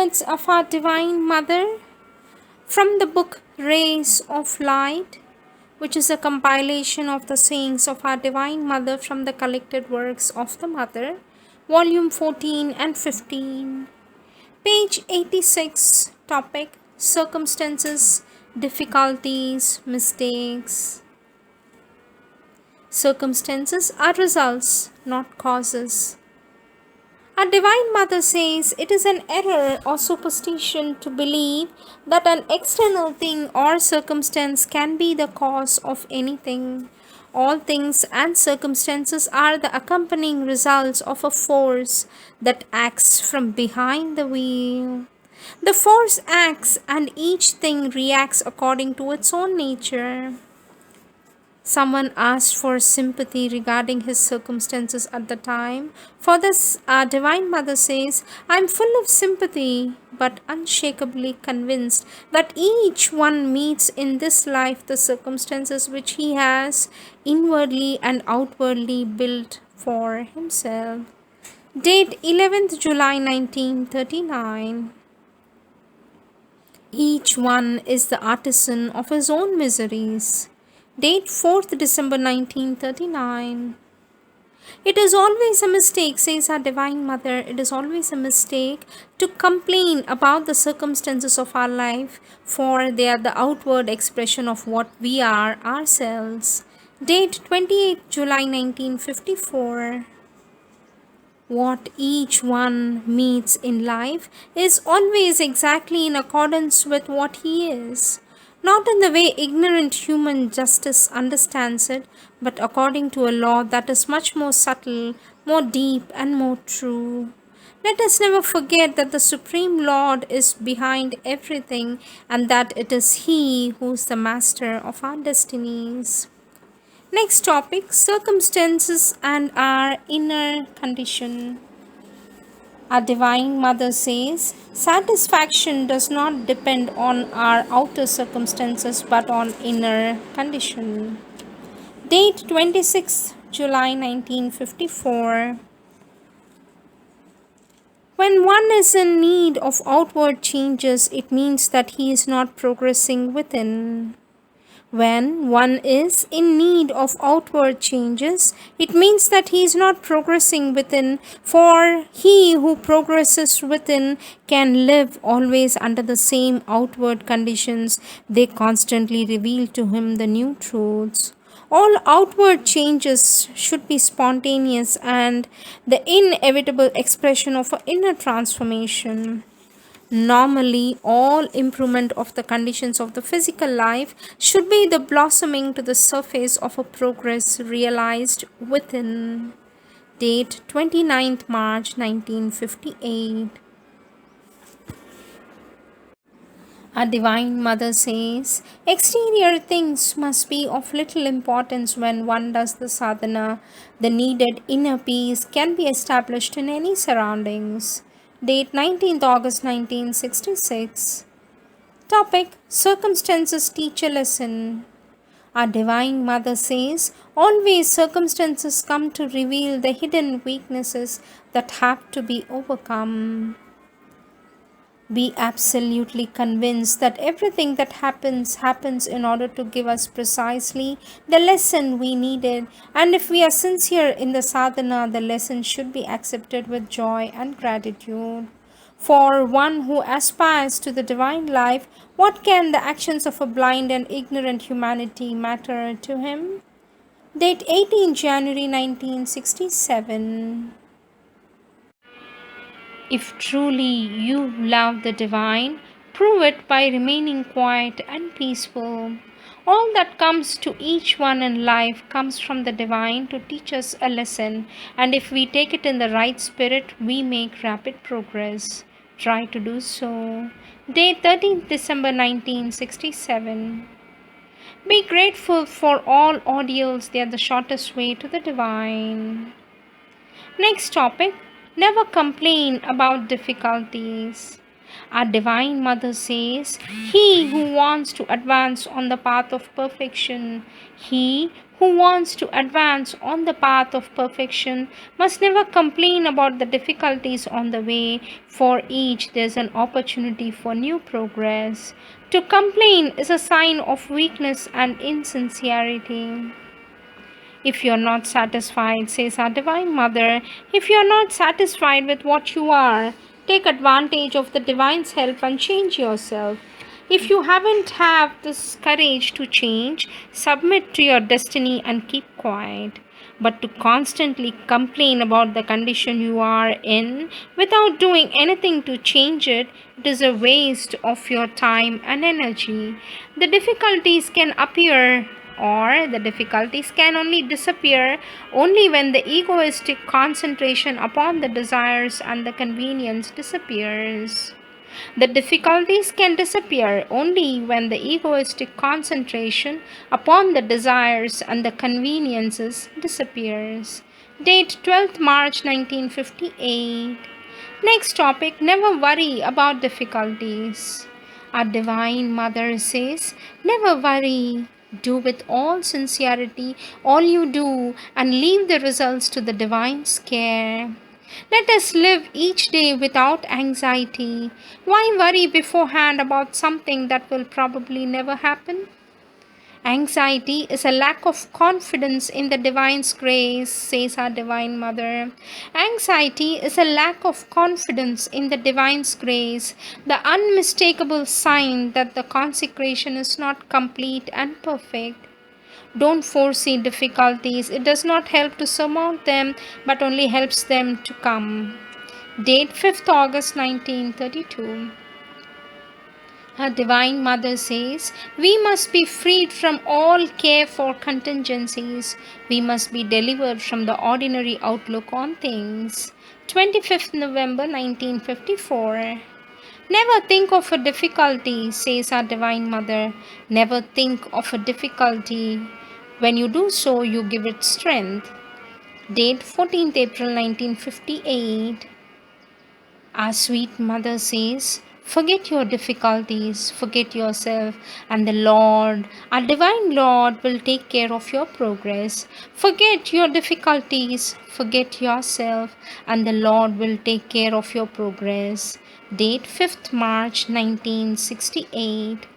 words of our Divine Mother from the book Rays of Light, which is a compilation of the sayings of our Divine Mother from the collected works of the Mother, volume 14 and 15. Page 86, topic Circumstances, Difficulties, Mistakes. Circumstances are results, not causes. Our Divine Mother says it is an error or superstition to believe that an external thing or circumstance can be the cause of anything. All things and circumstances are the accompanying results of a force that acts from behind the wheel. The force acts and each thing reacts according to its own nature. Someone asked for sympathy regarding his circumstances at the time. For this, our Divine Mother says, I am full of sympathy, but unshakably convinced that each one meets in this life the circumstances which he has inwardly and outwardly built for himself. Date 11th July 1939. Each one is the artisan of his own miseries. Date 4th December 1939. It is always a mistake, says our Divine Mother, it is always a mistake to complain about the circumstances of our life, for they are the outward expression of what we are ourselves. Date 28th July 1954. What each one meets in life is always exactly in accordance with what he is. Not in the way ignorant human justice understands it, but according to a law that is much more subtle, more deep, and more true. Let us never forget that the Supreme Lord is behind everything and that it is He who is the master of our destinies. Next topic, circumstances and our inner condition. Our Divine Mother says, satisfaction does not depend on our outer circumstances but on inner condition. Date 26 July 1954. When one is in need of outward changes, it means that he is not progressing within. When one is in need of outward changes, it means that he is not progressing within, for he who progresses within can live always under the same outward conditions. They constantly reveal to him the new truths. All outward changes should be spontaneous and the inevitable expression of an inner transformation. Normally, all improvement of the conditions of the physical life should be the blossoming to the surface of a progress realized within. Date 29th March 1958. Our Divine Mother says, exterior things must be of little importance when one does the sadhana. The needed inner peace can be established in any surroundings. Date 19th August 1966. Topic, circumstances teach a lesson. Our Divine Mother says, always circumstances come to reveal the hidden weaknesses that have to be overcome. Be absolutely convinced that everything that happens in order to give us precisely the lesson we needed, and if we are sincere in the sadhana, the lesson should be accepted with joy and gratitude. For one who aspires to the divine life, what can the actions of a blind and ignorant humanity matter to him? Date 18 January 1967. If truly you love the divine, prove it by remaining quiet and peaceful. All that comes to each one in life comes from the divine to teach us a lesson, and if we take it in the right spirit, we make rapid progress. Try to do so. Day 13th December 1967. Be grateful for all ordeals, they are the shortest way to the divine. Next topic, never complain about difficulties. Our Divine Mother says, he who wants to advance on the path of perfection, he who wants to advance on the path of perfection must never complain about the difficulties on the way. For each, there's an opportunity for new progress. To complain is a sign of weakness and insincerity. If you're not satisfied, says our Divine Mother, if you're not satisfied with what you are, take advantage of the Divine's help and change yourself. If you haven't have this courage to change, submit to your destiny and keep quiet. But to constantly complain about the condition you are in without doing anything to change it, it is a waste of your time and energy. The difficulties can appear, or the difficulties can only disappear only when the egoistic concentration upon the desires and the convenience disappears. The difficulties can disappear only when the egoistic concentration upon the desires and the conveniences disappears. Date 12th March 1958. Next topic, never worry about difficulties. Our Divine Mother says, never worry. Do with all sincerity all you do and leave the results to the Divine's care. Let us live each day without anxiety. Why worry beforehand about something that will probably never happen? Anxiety is a lack of confidence in the Divine's grace, says our Divine Mother. Anxiety is a lack of confidence in the Divine's grace, the unmistakable sign that the consecration is not complete and perfect. Don't foresee difficulties. It does not help to surmount them, but only helps them to come. Date 5th August 1932. Her Divine Mother says, we must be freed from all care for contingencies. We must be delivered from the ordinary outlook on things. 25th November 1954. Never think of a difficulty, says our Divine Mother. Never think of a difficulty. When you do so, you give it strength. Date 14th April 1958. Our sweet Mother says, forget your difficulties, forget yourself, and the Lord, our Divine Lord, will take care of your progress. Forget your difficulties, forget yourself, and the Lord will take care of your progress. Date 5th March 1968.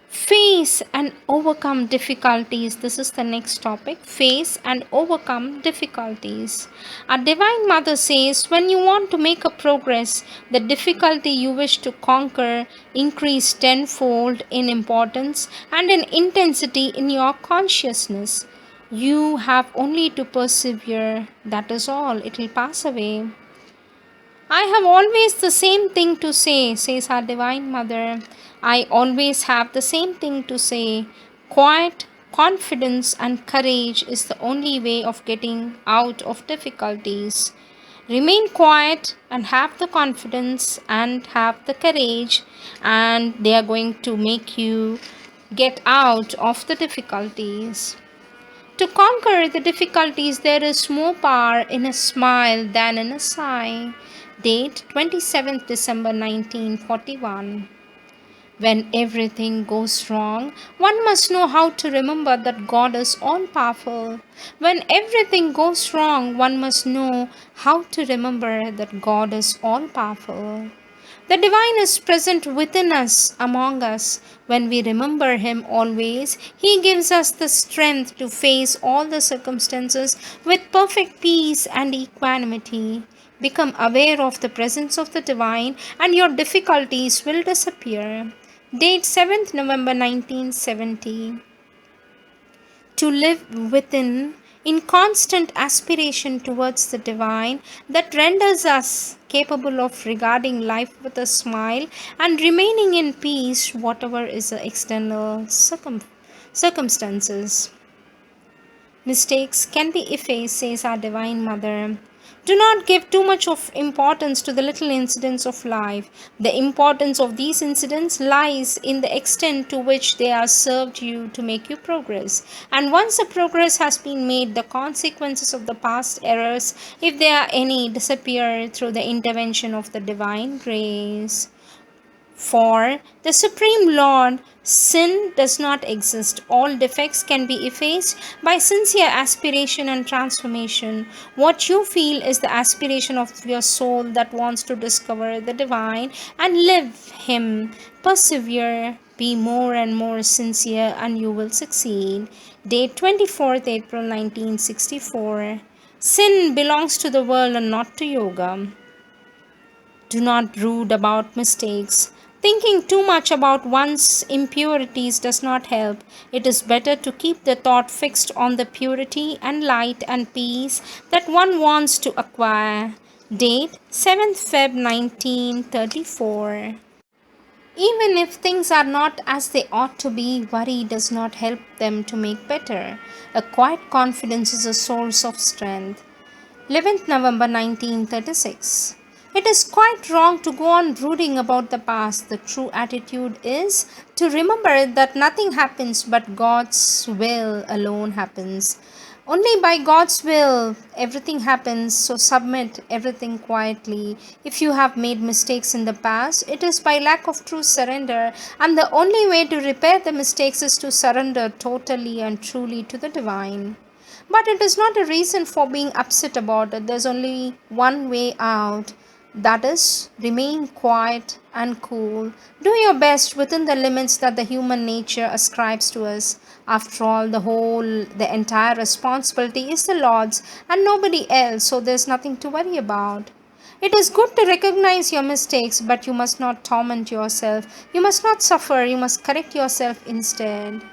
Face and overcome difficulties. This is the next topic. Face and overcome difficulties. Our Divine Mother says, when you want to make a progress, the difficulty you wish to conquer increase tenfold in importance and in intensity in your consciousness. You have only to persevere. That is all. It will pass away. I have always the same thing to say, says our Divine Mother. I always have the same thing to say. Quiet, confidence, and courage is the only way of getting out of difficulties. Remain quiet and have the confidence and have the courage, and they are going to make you get out of the difficulties. To conquer the difficulties, there is more power in a smile than in a sigh. Date 27th December 1941. When everything goes wrong, one must know how to remember that God is all powerful. When everything goes wrong, one must know how to remember that God is all powerful. The Divine is present within us, among us. When we remember Him always, He gives us the strength to face all the circumstances with perfect peace and equanimity. Become aware of the presence of the Divine, and your difficulties will disappear. Date 7th November 1970. To live within, in constant aspiration towards the Divine, that renders us capable of regarding life with a smile and remaining in peace whatever is the external circumstances. Mistakes can be effaced, says our Divine Mother. Do not give too much of importance to the little incidents of life. The importance of these incidents lies in the extent to which they are served you to make you progress. And once the progress has been made, the consequences of the past errors, if there are any, disappear through the intervention of the Divine grace. For the Supreme Lord, sin does not exist. All defects can be effaced by sincere aspiration and transformation. What you feel is the aspiration of your soul that wants to discover the divine and live Him. Persevere, be more and more sincere, and you will succeed. Date 24th April 1964. Sin belongs to the world and not to yoga. Do not brood about mistakes. Thinking too much about one's impurities does not help. It is better to keep the thought fixed on the purity and light and peace that one wants to acquire. Date 7th Feb 1934. Even if things are not as they ought to be, worry does not help them to make better. A quiet confidence is a source of strength. 11th November 1936. It is quite wrong to go on brooding about the past. The true attitude is to remember that nothing happens but God's will alone happens. Only by God's will everything happens, so submit everything quietly. If you have made mistakes in the past, it is by lack of true surrender, and the only way to repair the mistakes is to surrender totally and truly to the divine. But it is not a reason for being upset about it. There's only one way out. That is, remain quiet and cool. Do your best within the limits that the human nature ascribes to us. After all, the entire responsibility is the Lord's and nobody else, so there's nothing to worry about. It is good to recognize your mistakes, but you must not torment yourself. You must not suffer. You must correct yourself instead.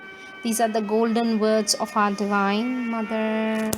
These are the golden words of our Divine Mother.